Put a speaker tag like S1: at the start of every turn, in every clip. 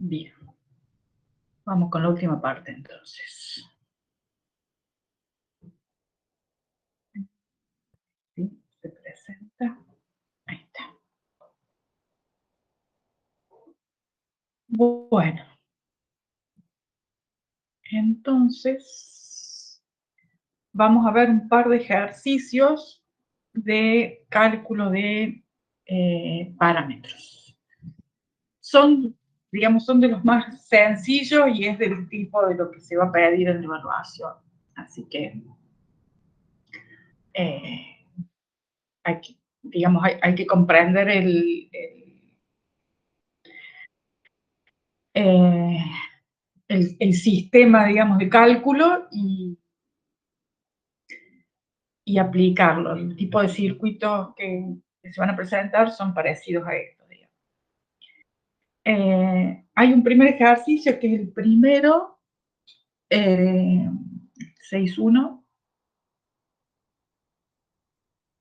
S1: Bien. Vamos con la última parte, entonces. ¿Sí? Se presenta. Ahí está. Bueno. Entonces, vamos a ver un par de ejercicios de cálculo de parámetros. Son, digamos, son de los más sencillos y es del tipo de lo que se va a pedir en la evaluación. Así que hay que, digamos, hay que comprender el sistema, digamos, de cálculo y aplicarlo. El tipo de circuitos que se van a presentar son parecidos a estos, digamos. Hay un primer ejercicio que es el primero, 6.1,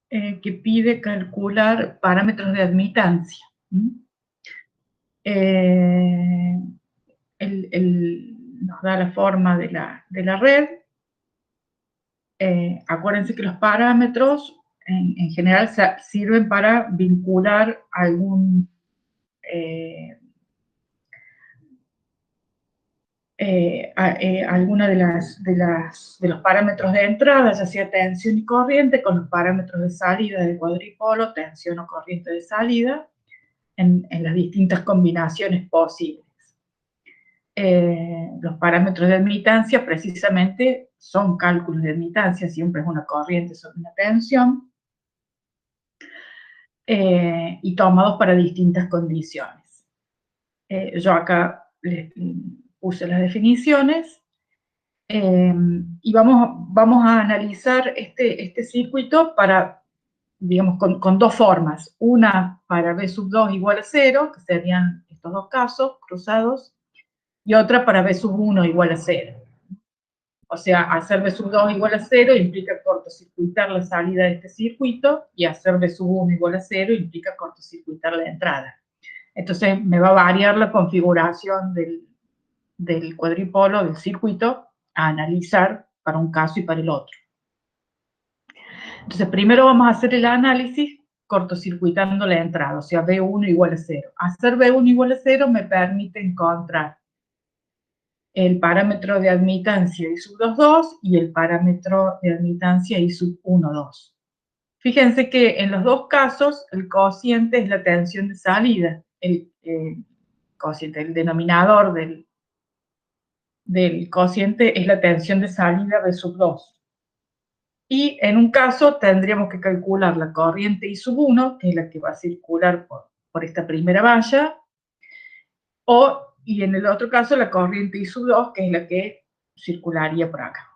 S1: que pide calcular parámetros de admitancia. Nos da la forma de la red. Acuérdense que los parámetros en general sirven para vincular alguna de los parámetros de entrada, ya sea tensión y corriente, con los parámetros de salida del cuadripolo, tensión o corriente de salida, en las distintas combinaciones posibles. Los parámetros de admitancia precisamente son cálculos de admitancia, siempre es una corriente sobre una tensión, y tomados para distintas condiciones. Yo acá les puse las definiciones, y vamos a analizar este circuito para, digamos, con dos formas. Una para B sub 2 igual a 0, que serían estos dos casos cruzados, y otra para B sub 1 igual a 0. O sea, hacer B sub 2 igual a 0 implica cortocircuitar la salida de este circuito, y hacer B sub 1 igual a 0 implica cortocircuitar la entrada. Entonces me va a variar la configuración del cuadripolo, del circuito, a analizar para un caso y para el otro. Entonces, primero vamos a hacer el análisis cortocircuitando la entrada, o sea, B1 igual a 0. Hacer B1 igual a 0 me permite encontrar el parámetro de admitancia I sub 2,2 y el parámetro de admitancia I sub 1,2. Fíjense que en los dos casos el cociente es la tensión de salida, el cociente, el denominador del cociente es la tensión de salida B sub 2. Y en un caso tendríamos que calcular la corriente I sub 1, que es la que va a circular por esta primera valla, y en el otro caso la corriente I sub 2, que es la que circularía por acá.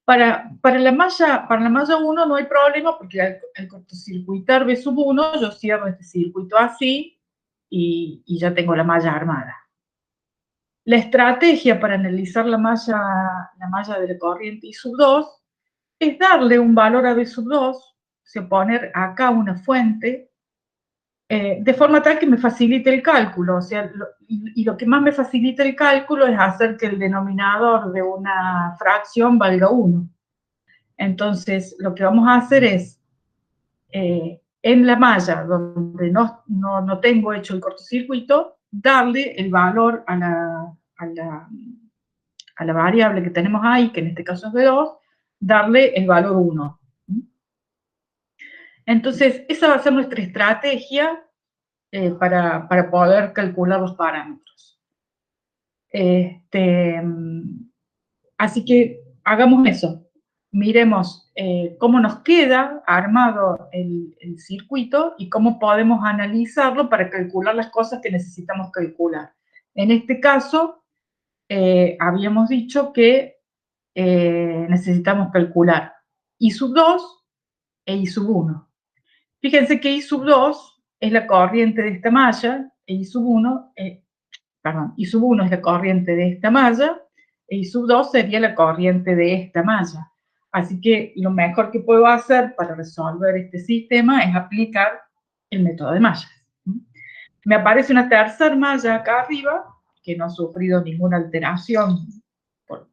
S1: Para la malla 1 no hay problema, porque al cortocircuitar B sub 1, yo cierro este circuito así y ya tengo la malla armada. La estrategia para analizar la malla de la corriente I sub 2 es darle un valor a B sub 2, o sea, poner acá una fuente, de forma tal que me facilite el cálculo, o sea, lo que más me facilita el cálculo es hacer que el denominador de una fracción valga 1. Entonces, lo que vamos a hacer es, en la malla donde no tengo hecho el cortocircuito, darle el valor a la variable que tenemos ahí, que en este caso es B2, darle el valor 1. Entonces, esa va a ser nuestra estrategia para poder calcular los parámetros. Así que hagamos eso. Miremos cómo nos queda armado el circuito y cómo podemos analizarlo para calcular las cosas que necesitamos calcular. En este caso, habíamos dicho que necesitamos calcular I sub 2 e I sub 1. Fíjense que I sub 2 es la corriente de esta malla, e I sub 1, I sub 1 es la corriente de esta malla, e I sub 2 sería la corriente de esta malla. Así que lo mejor que puedo hacer para resolver este sistema es aplicar el método de mallas. Me aparece una tercera malla acá arriba, que no ha sufrido ninguna alteración por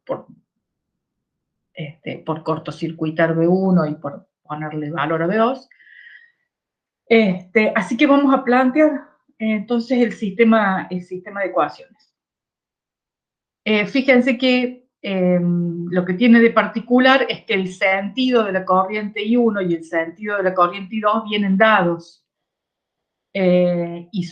S1: cortocircuitar B1 y por ponerle valor a B2. Así que vamos a plantear entonces el sistema de ecuaciones. Fíjense que lo que tiene de particular es que el sentido de la corriente I1 y el sentido de la corriente I2 vienen dados y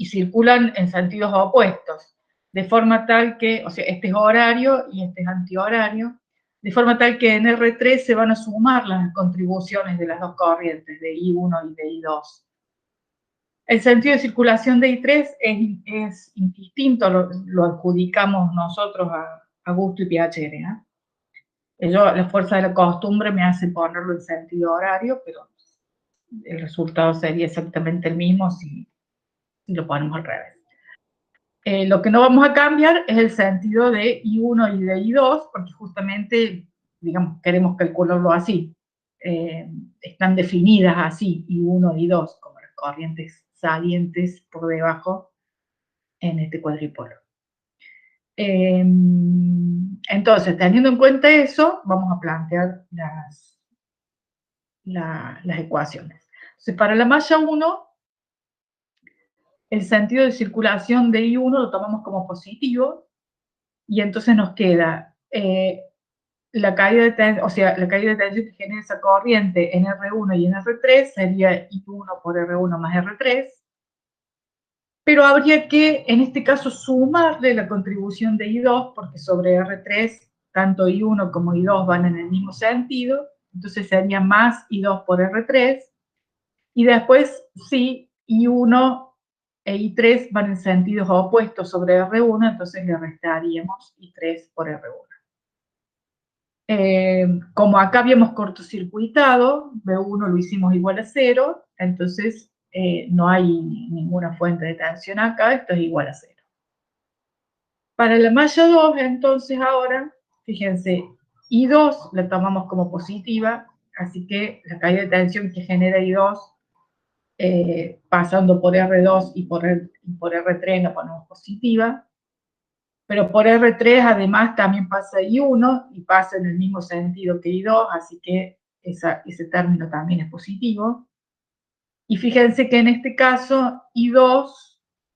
S1: circulan en sentidos opuestos, de forma tal que, o sea, este es horario y este es antihorario, de forma tal que en R3 se van a sumar las contribuciones de las dos corrientes, de I1 y de I2. El sentido de circulación de I3 es indistinto, lo adjudicamos nosotros a gusto y piacere. La fuerza de la costumbre me hace ponerlo en sentido horario, pero el resultado sería exactamente el mismo si lo ponemos al revés. Lo que no vamos a cambiar es el sentido de I1 y de I2, porque justamente, digamos, queremos calcularlo así. Están definidas así, I1 y I2, como las corrientes salientes por debajo en este cuadripolo. Entonces, teniendo en cuenta eso, vamos a plantear las ecuaciones. Entonces, para la malla 1, el sentido de circulación de I1 lo tomamos como positivo, y entonces nos queda la caída de tensión, o sea, la caída de tensión que genera esa corriente en R1 y en R3 sería I1 por R1 más R3, pero habría que, en este caso, sumarle la contribución de I2, porque sobre R3, tanto I1 como I2 van en el mismo sentido, entonces sería más I2 por R3, y después, sí, I1 e I3 van en sentidos opuestos sobre R1, entonces le restaríamos I3 por R1. Como acá habíamos cortocircuitado, B1 lo hicimos igual a 0, entonces no hay ninguna fuente de tensión acá, esto es igual a 0. Para la malla 2, entonces ahora, fíjense, I2 la tomamos como positiva, así que la caída de tensión que genera I2, pasando por R2 y por R3 la ponemos positiva, pero por R3 además también pasa I1 y pasa en el mismo sentido que I2, así que ese término también es positivo. Y fíjense que en este caso I2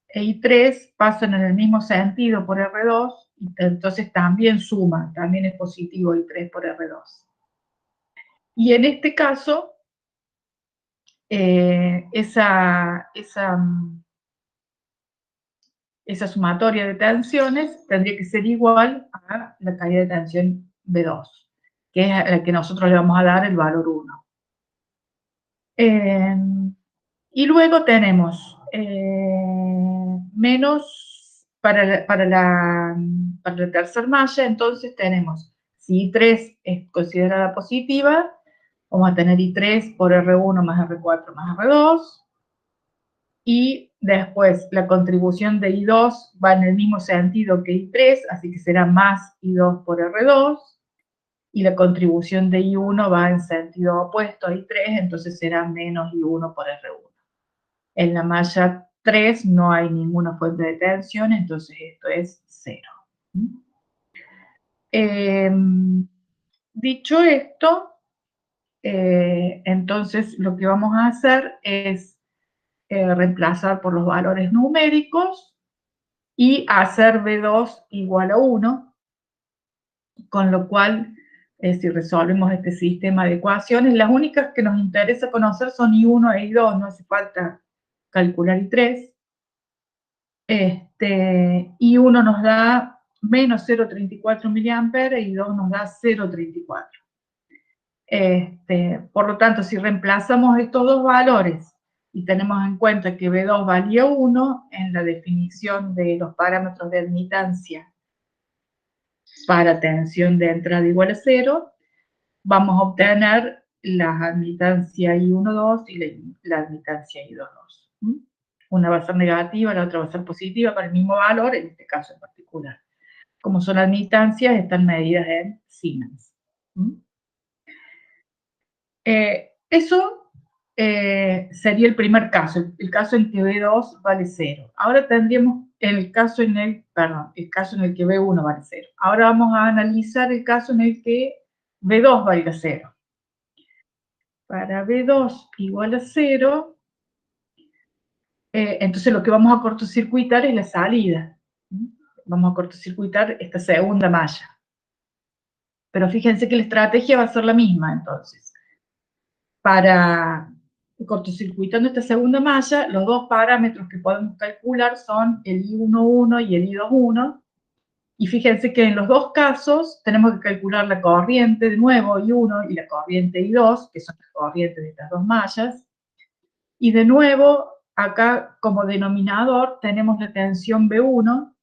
S1: e I3 pasan en el mismo sentido por R2, y entonces también suma, también es positivo I3 por R2. Y en este caso, esa sumatoria de tensiones tendría que ser igual a la caída de tensión B2, que es a la que nosotros le vamos a dar el valor 1. Y luego tenemos menos para la tercera malla, entonces tenemos, si I3 es considerada positiva, vamos a tener I3 por R1 más R4 más R2, y después la contribución de I2 va en el mismo sentido que I3, así que será más I2 por R2, y la contribución de I1 va en sentido opuesto a I3, entonces será menos I1 por R1. En la malla 3 no hay ninguna fuente de tensión, entonces esto es 0. Dicho esto, entonces lo que vamos a hacer es reemplazar por los valores numéricos y hacer B2 igual a 1, con lo cual, si resolvemos este sistema de ecuaciones, las únicas que nos interesa conocer son I1 e I2, no hace falta calcular I3. I1 nos da menos 0,34 mA y I2 nos da 0,34. Por lo tanto, si reemplazamos estos dos valores y tenemos en cuenta que B2 valía 1 en la definición de los parámetros de admitancia para tensión de entrada igual a 0, vamos a obtener la admitancia I1,2 y la admitancia I2,2. Una va a ser negativa, la otra va a ser positiva para el mismo valor, en este caso en particular. Como son admitancias, están medidas en Siemens. Eso sería el primer caso, el caso en que B2 vale 0. Ahora tendríamos el caso en el que B1 vale 0. Ahora vamos a analizar el caso en el que B2 valga 0. Para B2 igual a 0, entonces lo que vamos a cortocircuitar es la salida. Vamos a cortocircuitar esta segunda malla. Pero fíjense que la estrategia va a ser la misma, entonces. Para cortocircuitando esta segunda malla, los dos parámetros que podemos calcular son el I11 y el I21. Y fíjense que en los dos casos tenemos que calcular la corriente de nuevo I1 y la corriente I2, que son las corrientes de estas dos mallas. Y de nuevo, acá como denominador tenemos la tensión B1,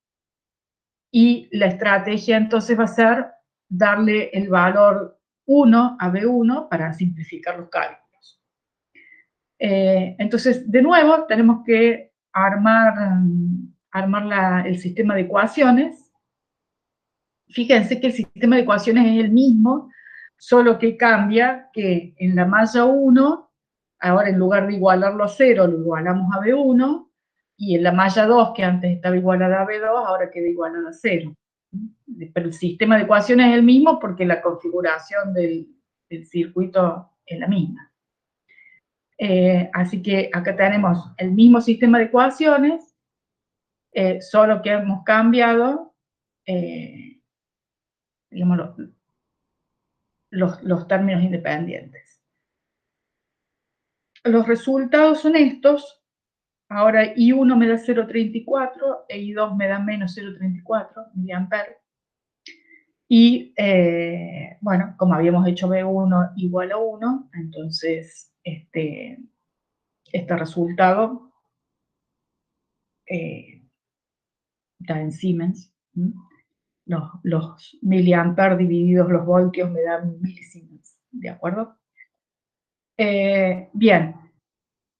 S1: y la estrategia entonces va a ser darle el valor 1 a B1 para simplificar los cálculos. Entonces, de nuevo, tenemos que armar el sistema de ecuaciones. Fíjense que el sistema de ecuaciones es el mismo, solo que cambia que en la malla 1, ahora en lugar de igualarlo a 0, lo igualamos a B1, y en la malla 2, que antes estaba igualada a B2, ahora queda igualada a 0. Pero el sistema de ecuaciones es el mismo porque la configuración del circuito es la misma. Así que acá tenemos el mismo sistema de ecuaciones, solo que hemos cambiado digamos, los términos independientes. Los resultados son estos. Ahora I1 me da 0,34 e I2 me da menos 0,34 miliamperes. Y, bueno, como habíamos hecho B1 igual a 1, entonces este resultado está en Siemens. Los miliamperes divididos los voltios me dan milisiemens, ¿de acuerdo? Bien,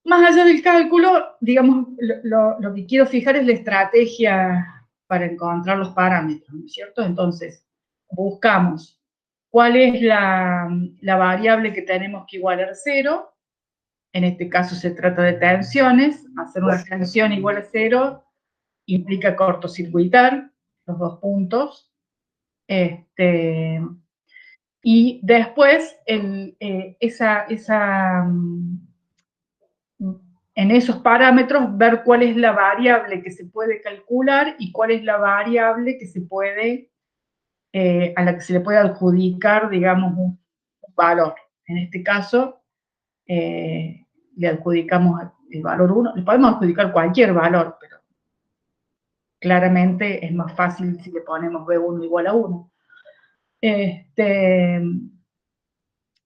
S1: más allá del cálculo, digamos, lo que quiero fijar es la estrategia para encontrar los parámetros, ¿no es cierto? Entonces, buscamos cuál es la variable que tenemos que igualar a 0. En este caso se trata de tensiones. Hacer una tensión igual a 0 implica cortocircuitar los dos puntos. Y después, en esos parámetros, ver cuál es la variable que se puede calcular y cuál es la variable que se puede, a la que se le puede adjudicar, digamos, un valor. En este caso, le adjudicamos el valor 1. Le podemos adjudicar cualquier valor, pero claramente es más fácil si le ponemos B1 igual a 1.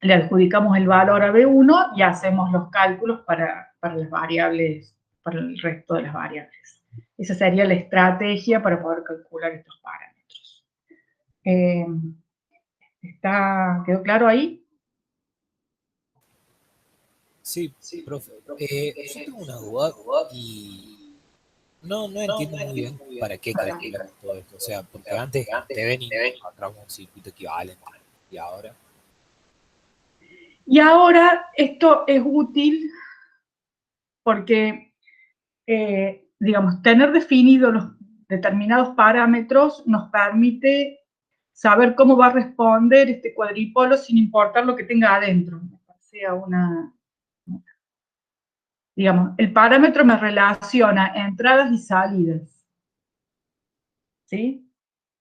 S1: Le adjudicamos el valor a B1 y hacemos los cálculos para las variables, para el resto de las variables. Esa sería la estrategia para poder calcular estos parámetros. ¿Quedó claro ahí?
S2: Sí, profe. Yo tengo una duda y no entiendo muy bien para qué calculamos todo esto. O sea, porque antes en Thevenin encontramos un circuito equivalente y ahora.
S1: Y ahora esto es útil porque, digamos, tener definidos los determinados parámetros nos permite saber cómo va a responder este cuadripolo sin importar lo que tenga adentro. Sea digamos, el parámetro me relaciona entradas y salidas, ¿sí?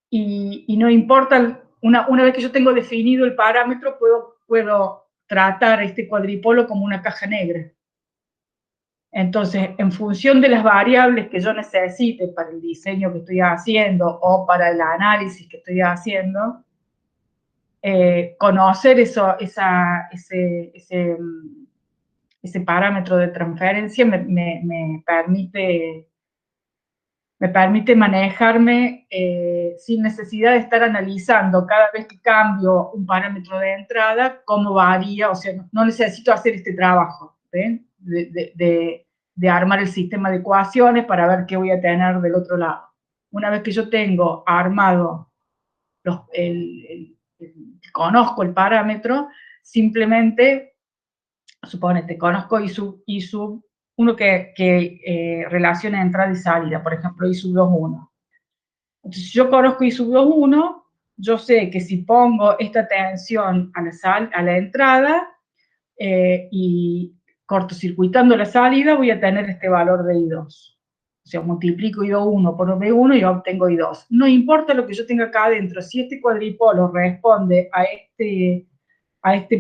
S1: Y no importa, una vez que yo tengo definido el parámetro, puedo tratar este cuadripolo como una caja negra. Entonces, en función de las variables que yo necesite para el diseño que estoy haciendo o para el análisis que estoy haciendo, conocer ese parámetro de transferencia me permite manejarme sin necesidad de estar analizando cada vez que cambio un parámetro de entrada, cómo varía. O sea, no necesito hacer este trabajo, ¿ven? De armar el sistema de ecuaciones para ver qué voy a tener del otro lado. Una vez que yo tengo armado, conozco el parámetro, simplemente suponete, conozco ISUB, uno que relaciona entrada y salida, por ejemplo, ISUB 2.1. Entonces, si yo conozco ISUB 2.1, yo sé que si pongo esta tensión a la entrada y cortocircuitando la salida, voy a tener este valor de I2. O sea, multiplico I2.1 por B1 y obtengo I2. No importa lo que yo tenga acá adentro, si este cuadripolo responde a este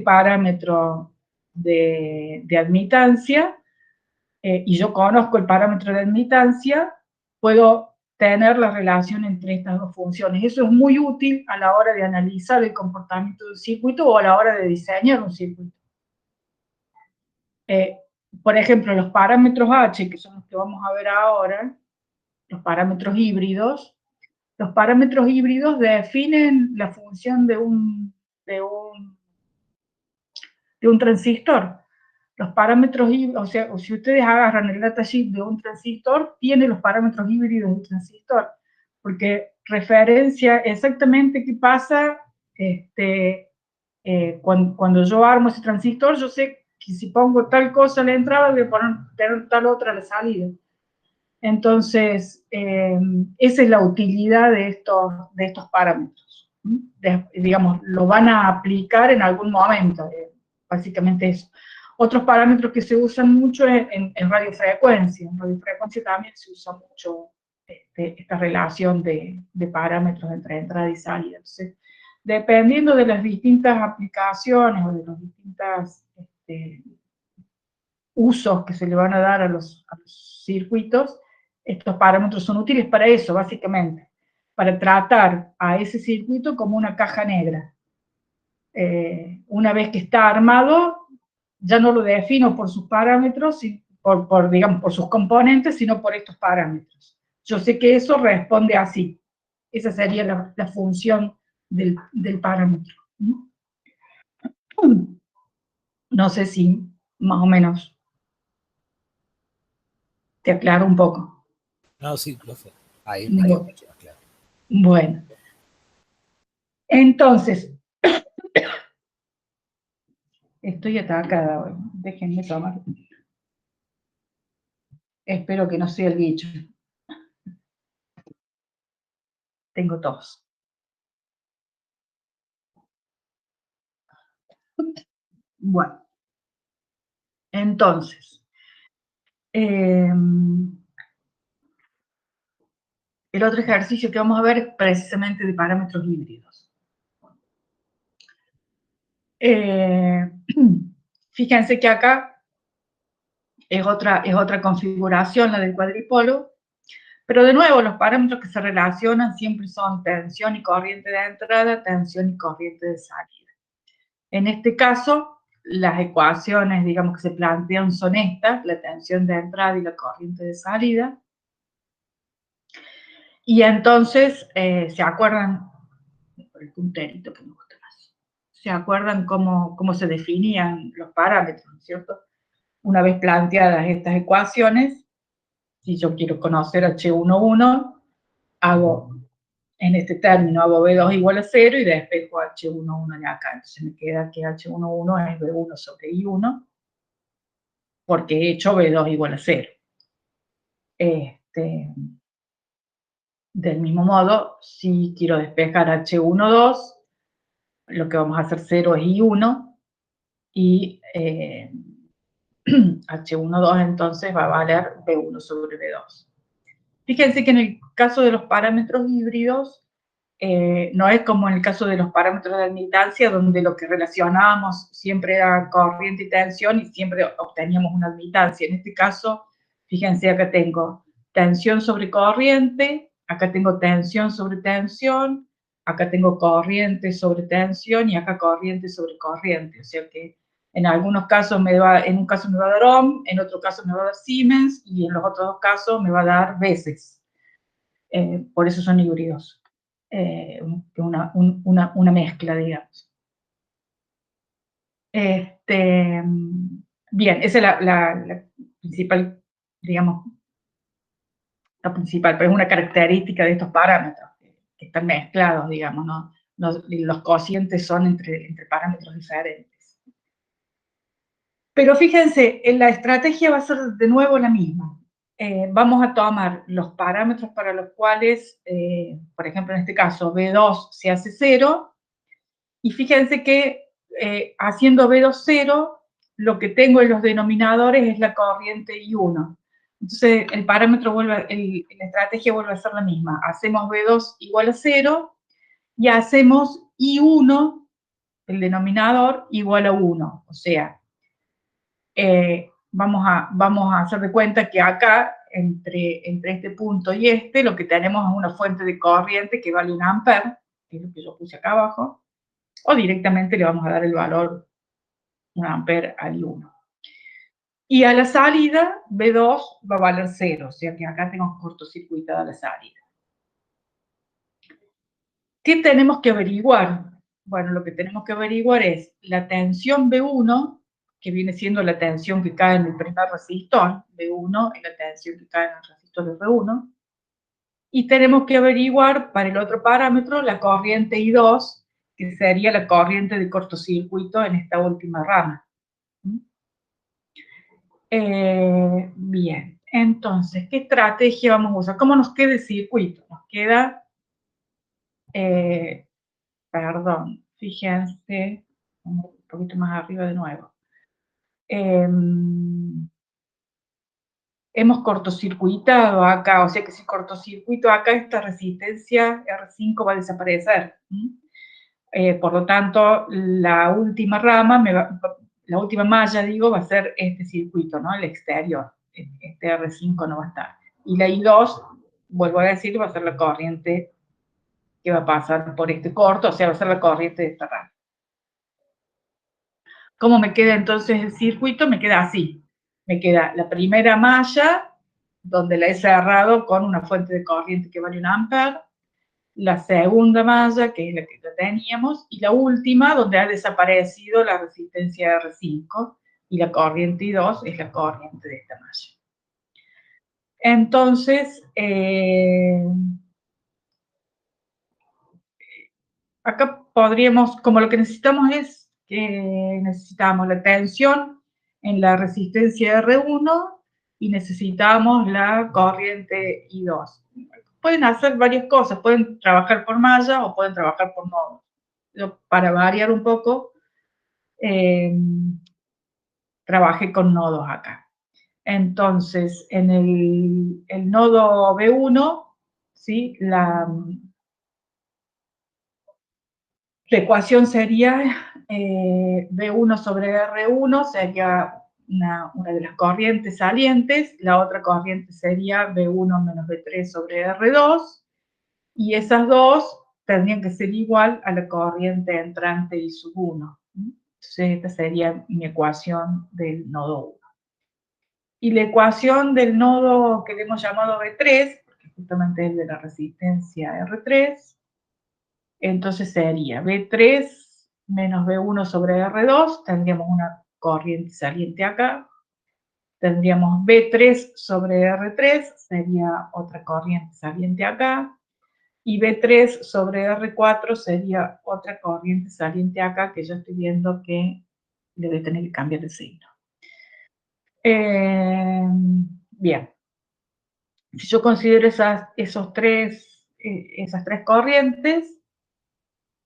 S1: parámetro de admitancia, y yo conozco el parámetro de admitancia, puedo tener la relación entre estas dos funciones. Eso es muy útil a la hora de analizar el comportamiento del circuito o a la hora de diseñar un circuito. Por ejemplo, los parámetros H, que son los que vamos a ver ahora, los parámetros híbridos definen la función de un transistor. Los parámetros híbridos, o sea, si ustedes agarran el datasheet de un transistor, tiene los parámetros híbridos del transistor, porque referencia exactamente qué pasa cuando yo armo ese transistor. Yo sé que si pongo tal cosa a la entrada, voy a tener tal otra a la salida. Entonces, esa es la utilidad de estos parámetros. Digamos, lo van a aplicar en algún momento, básicamente eso. Otros parámetros que se usan mucho es en radiofrecuencia. En radiofrecuencia también se usa mucho esta relación de parámetros entre entrada y salida. Entonces, dependiendo de las distintas aplicaciones o de los distintos usos que se le van a dar a los circuitos, estos parámetros son útiles para eso, básicamente, para tratar a ese circuito como una caja negra. Una vez que está armado, ya no lo defino por sus parámetros, digamos, por sus componentes, sino por estos parámetros. Yo sé que eso responde así. Esa sería la función del parámetro. No sé si más o menos te aclaro un poco.
S2: No, sí, profe. Ahí me quedó mucho más claro.
S1: Bueno. Entonces, estoy atacada hoy. Déjenme tomar. Espero que no sea el bicho. Tengo tos. Bueno, entonces, el otro ejercicio que vamos a ver es precisamente de parámetros híbridos. Fíjense que acá es otra configuración, la del cuadripolo, pero de nuevo los parámetros que se relacionan siempre son tensión y corriente de entrada, tensión y corriente de salida. En este caso, las ecuaciones, digamos, que se plantean son estas, la tensión de entrada y la corriente de salida. Y entonces, ¿se acuerdan? Por el punterito que me gusta más. ¿Se acuerdan cómo se definían los parámetros, ¿cierto? Una vez planteadas estas ecuaciones, si yo quiero conocer H11, en este término hago B2 igual a 0 y despejo H11 de acá. Entonces me queda que H11 es B1 sobre I1, porque he hecho B2 igual a 0. Del mismo modo, si quiero despejar H12, lo que vamos a hacer 0 es I1, y H12 entonces va a valer B1 sobre B2. Fíjense que en el caso de los parámetros híbridos, no es como en el caso de los parámetros de admitancia, donde lo que relacionábamos siempre era corriente y tensión y siempre obteníamos una admitancia. En este caso, fíjense, acá tengo tensión sobre corriente, acá tengo tensión sobre tensión, acá tengo corriente sobre tensión y acá corriente sobre corriente. O sea que en algunos casos en un caso me va a dar ohm, en otro caso me va a dar Siemens y en los otros dos casos me va a dar veces. Por eso son híbridos. Una mezcla, digamos. Bien, esa es la principal, digamos, la principal, pero es una característica de estos parámetros, que están mezclados, digamos, ¿no? Los cocientes son entre parámetros diferentes. Pero fíjense, la estrategia va a ser de nuevo la misma. Vamos a tomar los parámetros para los cuales, por ejemplo, en este caso, B2 se hace 0, y fíjense que haciendo B2 0, lo que tengo en los denominadores es la corriente I1. Entonces, el parámetro vuelve, la estrategia vuelve a ser la misma. Hacemos B2 igual a 0 y hacemos I1, el denominador, igual a 1. O sea, vamos a hacer de cuenta que acá, entre este punto y lo que tenemos es una fuente de corriente que vale 1 ampere, que es lo que yo puse acá abajo, o directamente le vamos a dar el valor 1 ampere al I1. Y a la salida, B2 va a valer 0, o sea que acá tengo cortocircuitada la salida. ¿Qué tenemos que averiguar? Bueno, lo que tenemos que averiguar es la tensión B1, que viene siendo la tensión que cae en el primer resistor, B1, y la tensión que cae en el resistor de R1. Y tenemos que averiguar para el otro parámetro la corriente I2, que sería la corriente de cortocircuito en esta última rama. Bien, entonces, ¿qué estrategia vamos a usar? ¿Cómo nos queda el circuito? Nos queda, perdón, fíjense, un poquito más arriba de nuevo. Hemos cortocircuitado acá, o sea que si cortocircuito acá, esta resistencia R5 va a desaparecer. Por lo tanto, la última rama, la última malla, digo, va a ser este circuito, ¿no? El exterior. Este R5 no va a estar. Y la I2, vuelvo a decir, va a ser la corriente que va a pasar por este corto, o sea, va a ser la corriente de esta rama. ¿Cómo me queda entonces el circuito? Me queda así. Me queda la primera malla, donde la he cerrado con una fuente de corriente que vale 1 ampere, la segunda malla, que es la que ya teníamos, y la última, donde ha desaparecido la resistencia R5, y la corriente I2 es la corriente de esta malla. Entonces, acá podríamos, como lo que necesitamos es que necesitamos la tensión en la resistencia R1 y necesitamos la corriente I2. Pueden hacer varias cosas, pueden trabajar por malla o pueden trabajar por nodos. Yo, para variar un poco, trabajé con nodos acá. Entonces, en el nodo B1, ¿sí? La ecuación sería B1 sobre R1, sería una de las corrientes salientes, la otra corriente sería B1 menos B3 sobre R2, y esas dos tendrían que ser igual a la corriente entrante I sub 1. Entonces, esta sería mi ecuación del nodo 1. Y la ecuación del nodo que hemos llamado B3, porque justamente es de la resistencia R3, entonces sería B3 menos B1 sobre R2, tendríamos una corriente saliente acá, tendríamos B3 sobre R3, sería otra corriente saliente acá, y B3 sobre R4 sería otra corriente saliente acá, que yo estoy viendo que debe tener que cambiar el signo. Bien. Si yo considero esas tres corrientes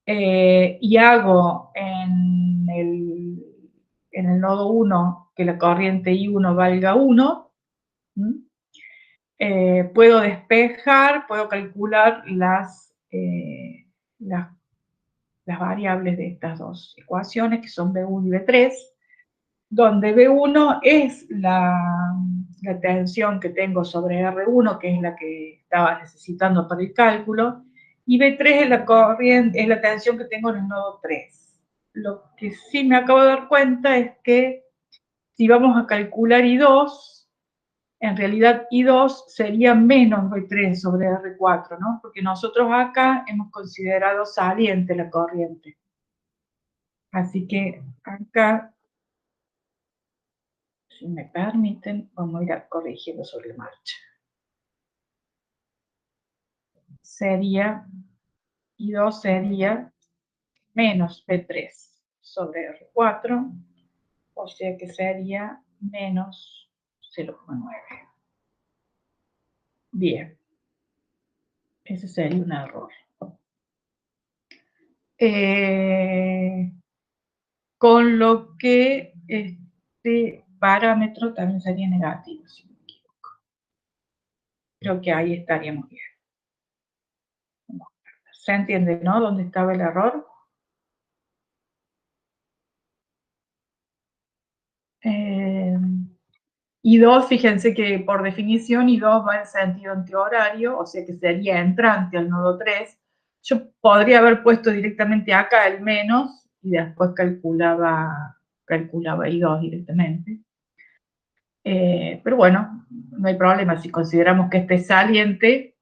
S1: y hago en el nodo 1 que la corriente I1 valga 1, puedo despejar, puedo calcular las variables de estas dos ecuaciones, que son B1 y B3, donde B1 es la tensión que tengo sobre R1, que es la que estaba necesitando para el cálculo, y B3 es la corriente, es la tensión que tengo en el nodo 3. Lo que sí me acabo de dar cuenta es que si vamos a calcular I2, en realidad I2 sería menos B3 sobre R4, ¿no? Porque nosotros acá hemos considerado saliente la corriente. Así que acá, si me permiten, vamos a ir corrigiendo sobre marcha. I2 sería menos B3 sobre R4, o sea que sería menos 0,9. Bien, ese sería un error. Con lo que este parámetro también sería negativo, si no me equivoco. Creo que ahí estaríamos bien. ¿Se entiende, no? ¿Dónde estaba el error? I2, fíjense que por definición I2 va en sentido antihorario, o sea que sería entrante al nodo 3. Yo podría haber puesto directamente acá el menos y después calculaba I2 directamente. Pero bueno, no hay problema. Si consideramos que este es saliente,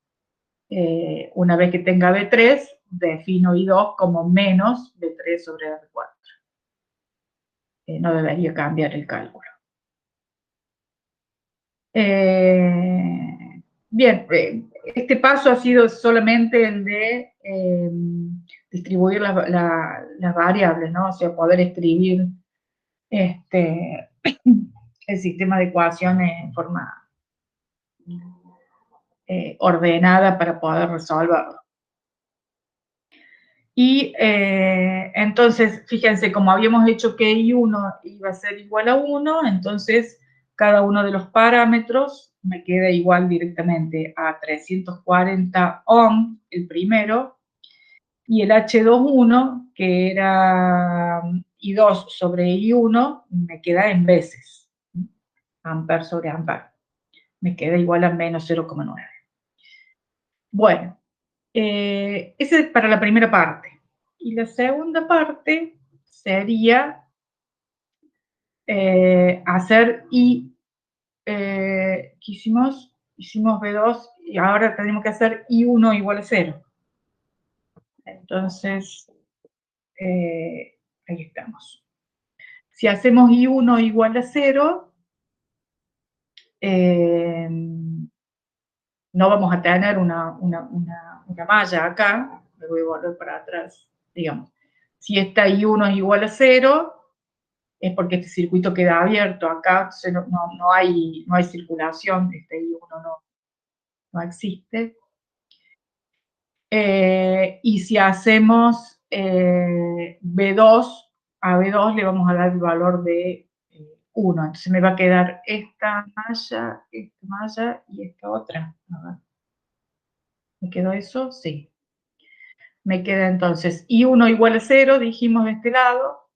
S1: una vez que tenga B3, defino I2 como menos B3 sobre R4. No debería cambiar el cálculo. Bien, este paso ha sido solamente el de distribuir las variables, ¿no? O sea, poder escribir el sistema de ecuaciones en forma ordenada para poder resolverlo. Y entonces, fíjense, como habíamos hecho que I1 iba a ser igual a 1, entonces cada uno de los parámetros me queda igual directamente a 340 ohm, el primero, y el H21, que era I2 sobre I1, me queda en veces, amper sobre amper, me queda igual a menos 0,9. Bueno, ese es para la primera parte. Y la segunda parte sería hacer hicimos B2 y ahora tenemos que hacer I1 igual a 0. Entonces, ahí estamos. Si hacemos I1 igual a 0, no vamos a tener una malla acá. Me voy a volver para atrás, digamos. Si esta I1 es igual a 0, es porque este circuito queda abierto. Acá no hay circulación, este I1 no existe. Y si hacemos B2, a B2 le vamos a dar el valor de 1. Entonces me va a quedar esta malla y esta otra. A ver. ¿Me quedó eso? Sí. Me queda entonces I1 igual a 0, dijimos de este lado.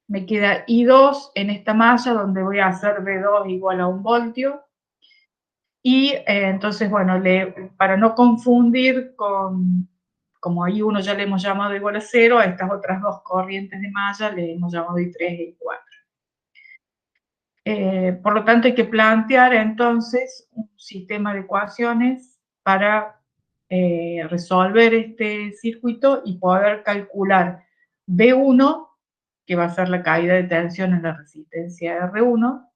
S1: Me queda I2 en esta malla donde voy a hacer B2 igual a 1 voltio. Y entonces, bueno, para no confundir como I1 ya le hemos llamado igual a 0, a estas otras dos corrientes de malla le hemos llamado I3 y I4. Por lo tanto, hay que plantear entonces un sistema de ecuaciones para resolver este circuito y poder calcular B1, que va a ser la caída de tensión en la resistencia R1,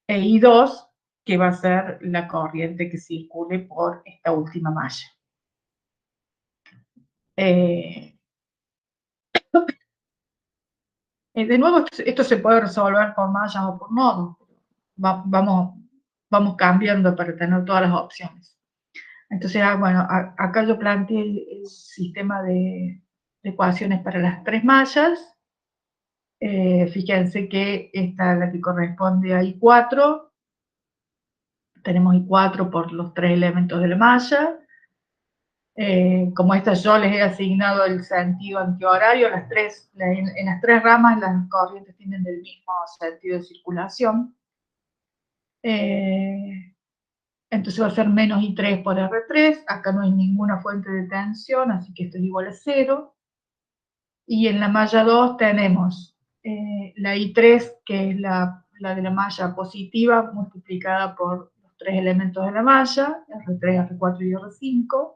S1: e I2, que va a ser la corriente que circule por esta última malla. De nuevo, esto se puede resolver por mallas o por nodos. Vamos cambiando para tener todas las opciones. Entonces, bueno, acá yo planteé el sistema de ecuaciones para las tres mallas. Fíjense que esta es la que corresponde a I4. Tenemos I4 por los tres elementos de la malla. Como estas yo les he asignado el sentido antihorario, en las tres ramas las corrientes tienen el mismo sentido de circulación. Entonces va a ser menos I3 por R3, acá no hay ninguna fuente de tensión, así que esto es igual a 0. Y en la malla 2 tenemos la I3, que es la de la malla positiva, multiplicada por los tres elementos de la malla, R3, R4 y R5.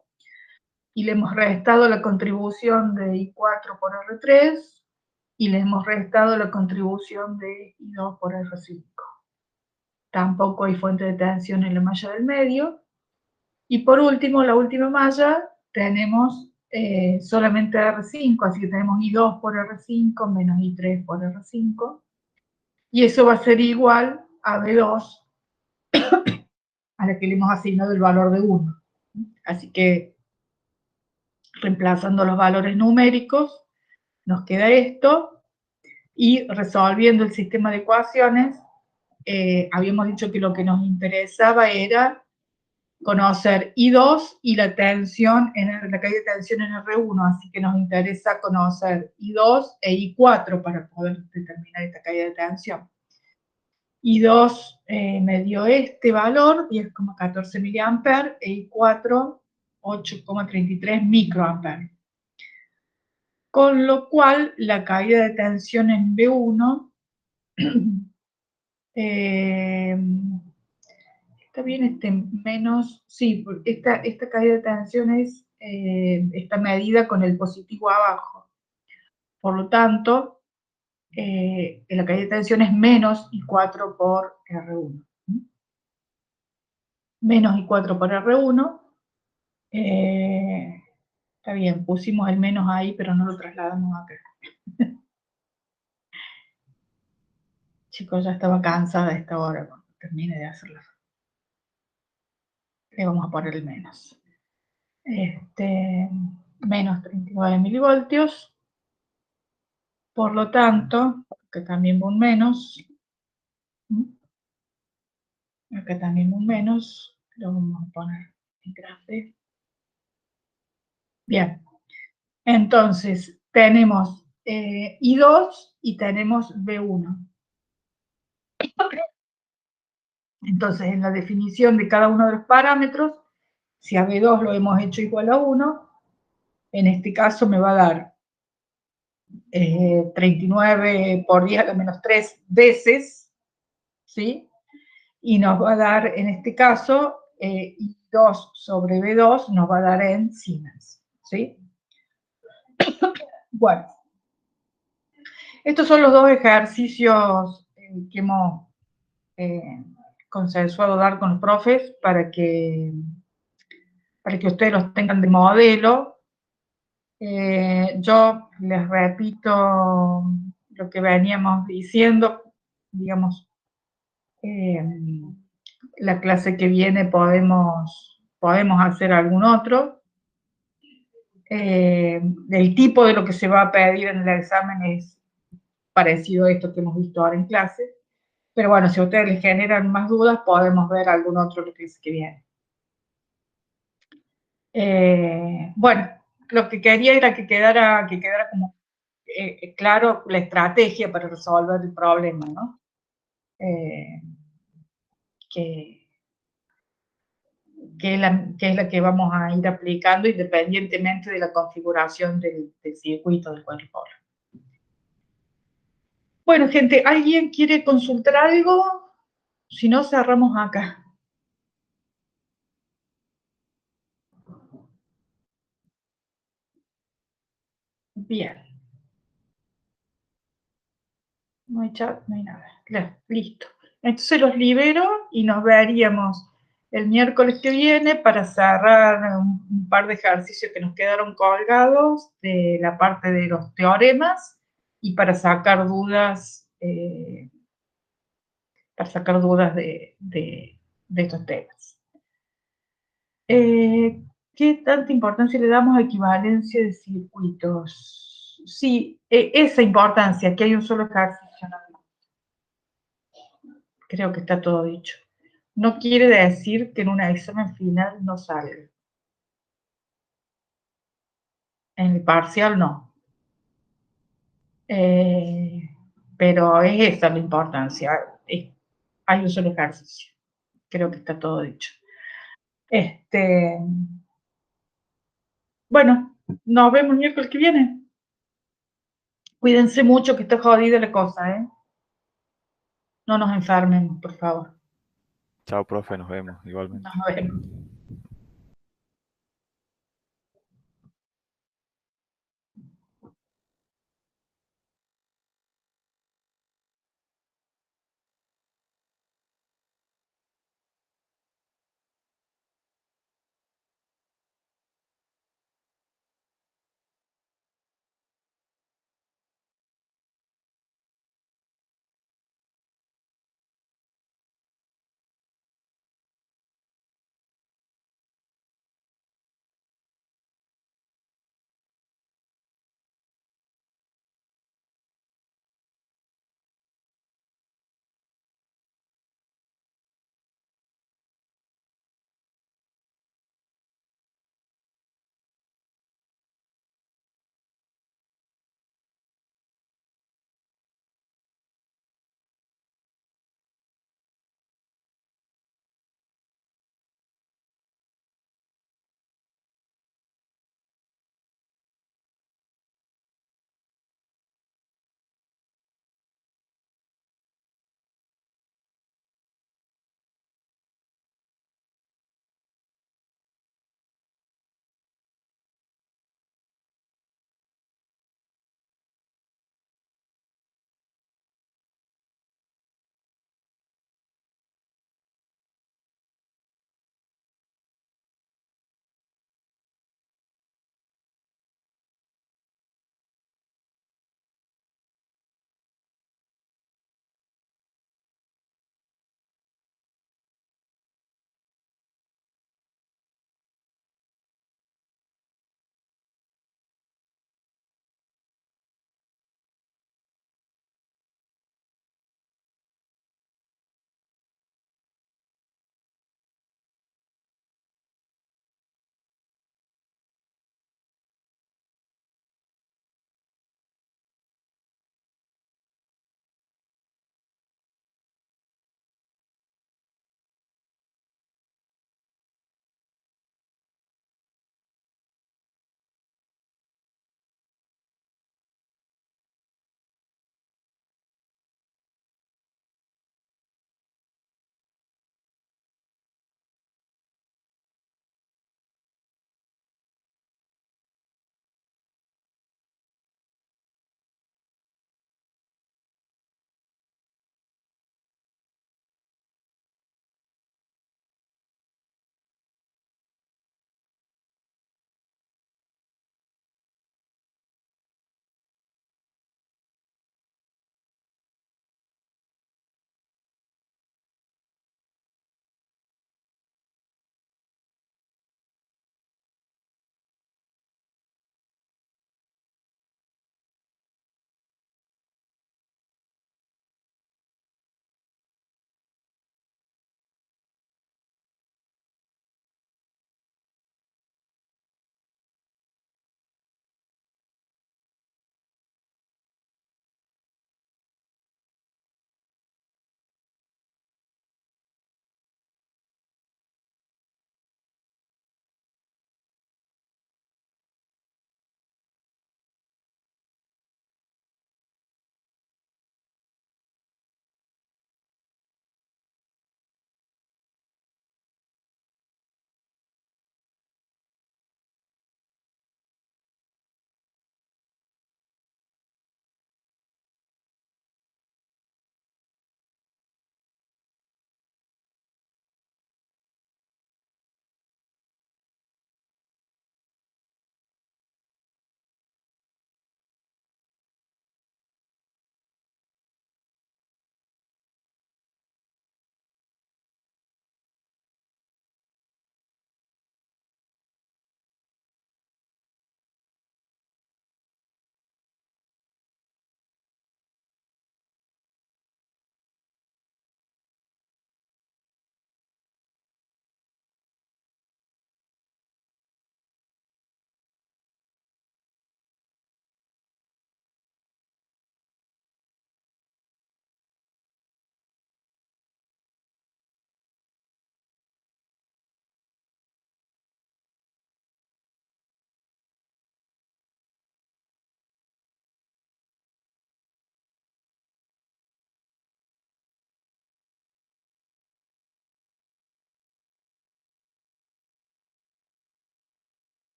S1: Y le hemos restado la contribución de I4 por R3, y le hemos restado la contribución de I2 por R5. Tampoco hay fuente de tensión en la malla del medio. Y por último, la última malla, tenemos solamente R5, así que tenemos I2 por R5 menos I3 por R5. Y eso va a ser igual a B2, a la que le hemos asignado el valor de 1. Así que, reemplazando los valores numéricos, nos queda esto, y resolviendo el sistema de ecuaciones, habíamos dicho que lo que nos interesaba era conocer I2 y la tensión, la caída de tensión en R1, así que nos interesa conocer I2 e I4 para poder determinar esta caída de tensión. I2 me dio este valor, 10,14 miliamperes, e I4, 8,33 microamperes. Con lo cual, la caída de tensión en B1, está bien este menos, sí, esta caída de tensión está medida con el positivo abajo. Por lo tanto, la caída de tensión es menos I4 por R1. Menos I4 por R1. Está bien, pusimos el menos ahí, pero no lo trasladamos acá. Chicos, ya estaba cansada a esta hora cuando termine de hacerla. Le vamos a poner el menos. Menos 39 milivoltios. Por lo tanto, que también va un menos. Acá también un menos. Lo vamos a poner en grande. Bien. Entonces, tenemos I2 y tenemos B1. Entonces, en la definición de cada uno de los parámetros, si a B2 lo hemos hecho igual a 1, en este caso me va a dar 39 por 10 a la menos 3 veces, ¿sí? Y nos va a dar, en este caso, I2 sobre B2 nos va a dar en Siemens, ¿sí? Bueno, estos son los dos ejercicios que hemos consensuado dar con los profes para que ustedes los tengan de modelo. Yo les repito lo que veníamos diciendo, digamos, la clase que viene podemos hacer algún otro. El tipo de lo que se va a pedir en el examen es parecido a esto que hemos visto ahora en clase, pero bueno, si a ustedes les generan más dudas, podemos ver algún otro que viene. Bueno, lo que quería era que quedara como claro la estrategia para resolver el problema, ¿no? Que es la que vamos a ir aplicando independientemente de la configuración del circuito del cuadro. Bueno, gente, ¿alguien quiere consultar algo? Si no, cerramos acá. Bien. No hay chat, no hay nada. Claro, listo. Entonces los libero y nos veríamos el miércoles que viene para cerrar un par de ejercicios que nos quedaron colgados de la parte de los teoremas y para sacar dudas, de estos temas. ¿Qué tanta importancia le damos a equivalencia de circuitos? Sí, esa importancia, que hay un solo ejercicio. Creo que está todo dicho. No quiere decir que en un examen final no salga. En el parcial no. Pero es esa la importancia. Hay un solo ejercicio. Creo que está todo dicho. Bueno, nos vemos el miércoles que viene. Cuídense mucho, que está jodida la cosa, ¿eh? No nos enfermen, por favor.
S3: Chao, profe, nos vemos igualmente.
S1: Nos vemos.